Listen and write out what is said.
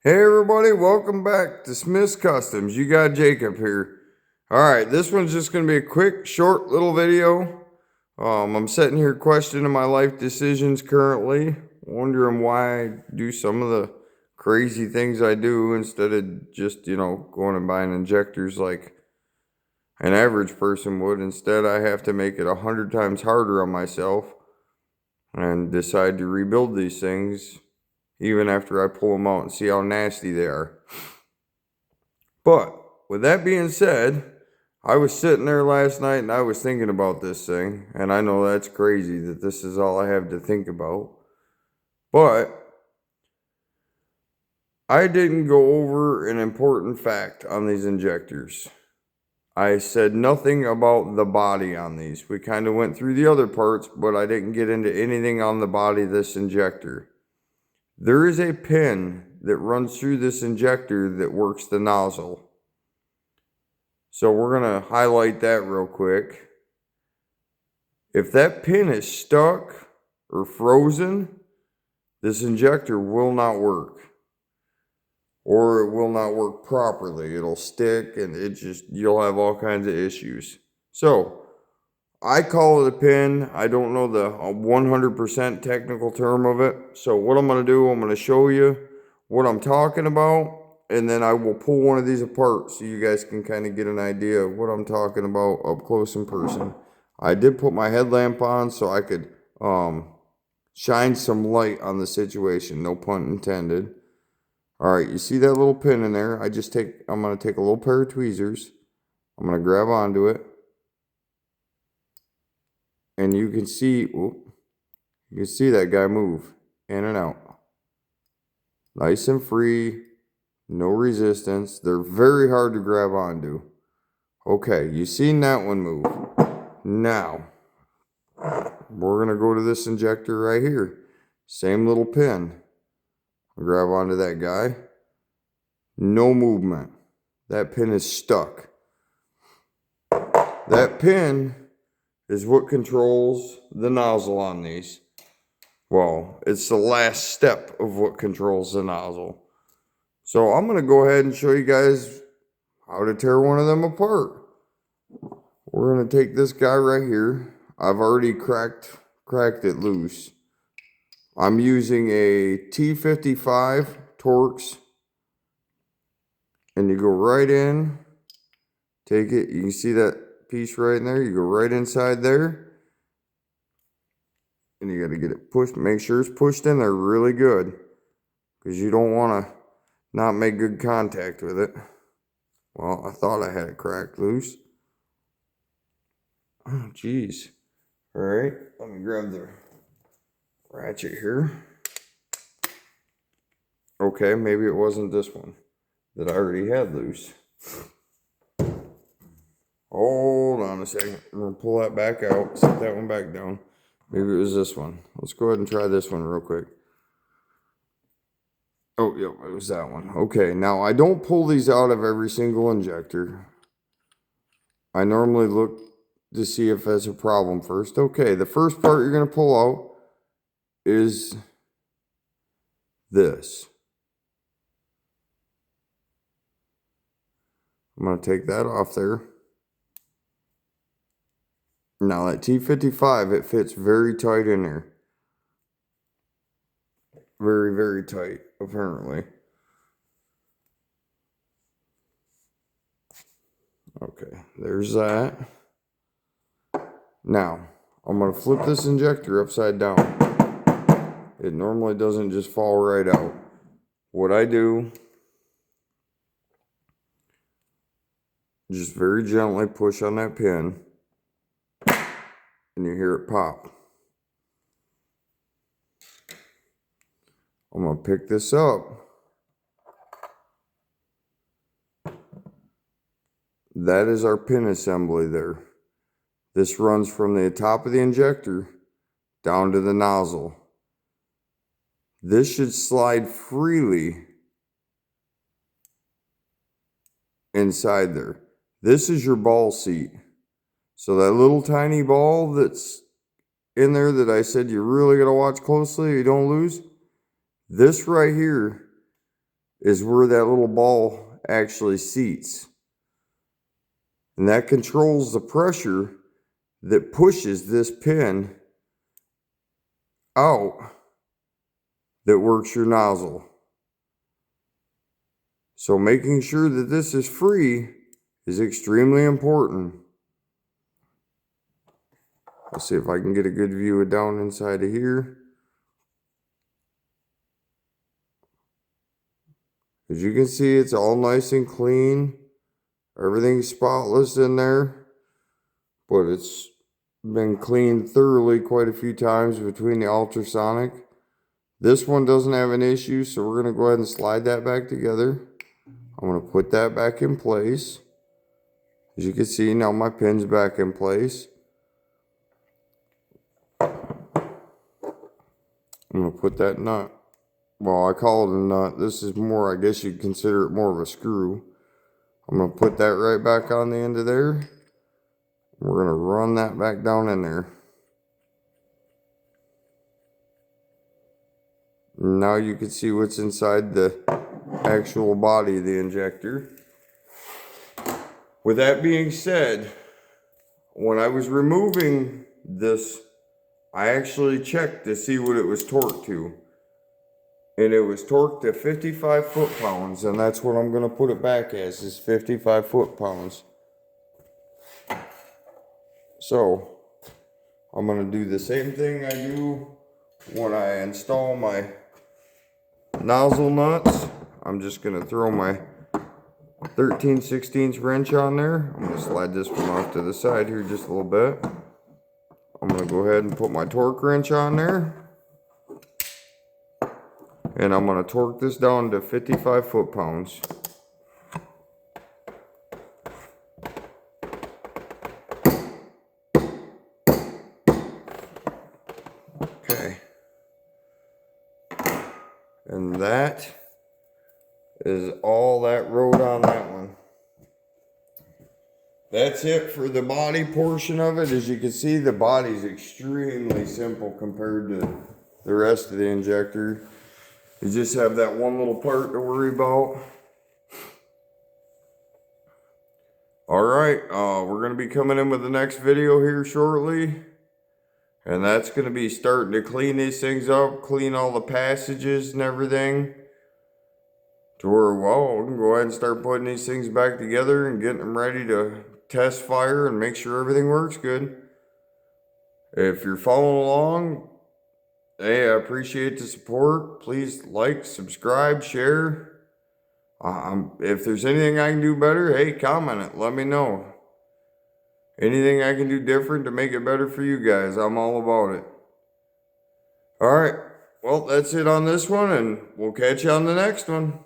Hey everybody, welcome back to Smith's Customs. You got Jacob here. Alright, this one's just going to be a quick, short little video. I'm sitting here questioning my life decisions currently, wondering why I do some of the crazy things I do instead of just, going and buying injectors like an average person would. Instead, I have to make it 100 times harder on myself and decide to rebuild these things even after I pull them out and see how nasty they are. But with that being said, I was sitting there last night and I was thinking about this thing, and I know that's crazy that this is all I have to think about. But I didn't go over an important fact on these injectors. I said nothing about the body on these. We kind of went through the other parts, but I didn't get into anything on the body of this injector. There is a pin that runs through this injector that works the nozzle. So we're going to highlight that real quick. If that pin is stuck or frozen, this injector will not work. Or it will not work properly. It'll stick and you'll have all kinds of issues. So I call it a pin. I don't know the 100% technical term of it. So what I'm going to do, I'm going to show you what I'm talking about. And then I will pull one of these apart so you guys can kind of get an idea of what I'm talking about up close in person. I did put my headlamp on so I could shine some light on the situation. No pun intended. All right, you see that little pin in there? I'm going to take a little pair of tweezers. I'm going to grab onto it. And you can see that guy move in and out. Nice and free, no resistance. They're very hard to grab onto. Okay, you seen that one move. Now, we're going to go to this injector right here. Same little pin. Grab onto that guy. No movement. That pin is stuck. That pin is what controls the nozzle on these. Well, it's the last step of what controls the nozzle. So I'm going to go ahead and show you guys how to tear one of them apart. We're going to take this guy right here. I've already cracked it loose. I'm using a T55 Torx. And you go right in, take it, you can see that piece right in there, you go right inside there. And you got to get it pushed, make sure it's pushed in there really good. Because you don't want to not make good contact with it. Well, I thought I had it cracked loose. Oh, geez. All right, let me grab the ratchet here. Okay, maybe it wasn't this one that I already had loose. Hold on a second. I'm going to pull that back out, set that one back down. Maybe it was this one. Let's go ahead and try this one real quick. Oh, yep, it was that one. Okay, now I don't pull these out of every single injector. I normally look to see if there's a problem first. Okay, the first part you're going to pull out is this. I'm going to take that off there. Now that T55, it fits very tight in there. Very, very tight, apparently. Okay, there's that. Now, I'm going to flip this injector upside down. It normally doesn't just fall right out. What I do, just very gently push on that pin, and you hear it pop. I'm going to pick this up. That is our pin assembly there. This runs from the top of the injector down to the nozzle. This should slide freely inside there. This is your ball seat. So that little tiny ball that's in there that I said you really got to watch closely, you don't lose. This right here is where that little ball actually seats. And that controls the pressure that pushes this pin out that works your nozzle. So making sure that this is free is extremely important. Let's see if I can get a good view of down inside of here. As you can see, it's all nice and clean. Everything's spotless in there. But it's been cleaned thoroughly quite a few times between the ultrasonic. This one doesn't have an issue, so we're going to go ahead and slide that back together. I'm going to put that back in place. As you can see, now my pin's back in place. I'm going to put that nut. Well, I call it a nut. This is more, I guess you'd consider it more of a screw. I'm going to put that right back on the end of there. We're going to run that back down in there. Now you can see what's inside the actual body of the injector. With that being said, when I was removing this, I actually checked to see what it was torqued to. And it was torqued to 55 foot-pounds, and that's what I'm going to put it back as, is 55 foot-pounds. So, I'm going to do the same thing I do when I install my nozzle nuts. I'm just going to throw my 13/16 wrench on there. I'm going to slide this one off to the side here just a little bit. I'm going to go ahead and put my torque wrench on there. And I'm going to torque this down to 55 foot-pounds. Okay. And that is all that rode on that one. That's it for the body portion of it. As you can see, the body is extremely simple compared to the rest of the injector. You just have that one little part to worry about. Alright, we're going to be coming in with the next video here shortly. And that's going to be starting to clean these things up, clean all the passages and everything. To where, well, we can go ahead and start putting these things back together and getting them ready to test fire and make sure everything works good. If you're following along, hey, I appreciate the support. Please like, subscribe, share. If there's anything I can do better, hey, comment it. Let me know. Anything I can do different to make it better for you guys, I'm all about it. Alright, well, that's it on this one, and we'll catch you on the next one.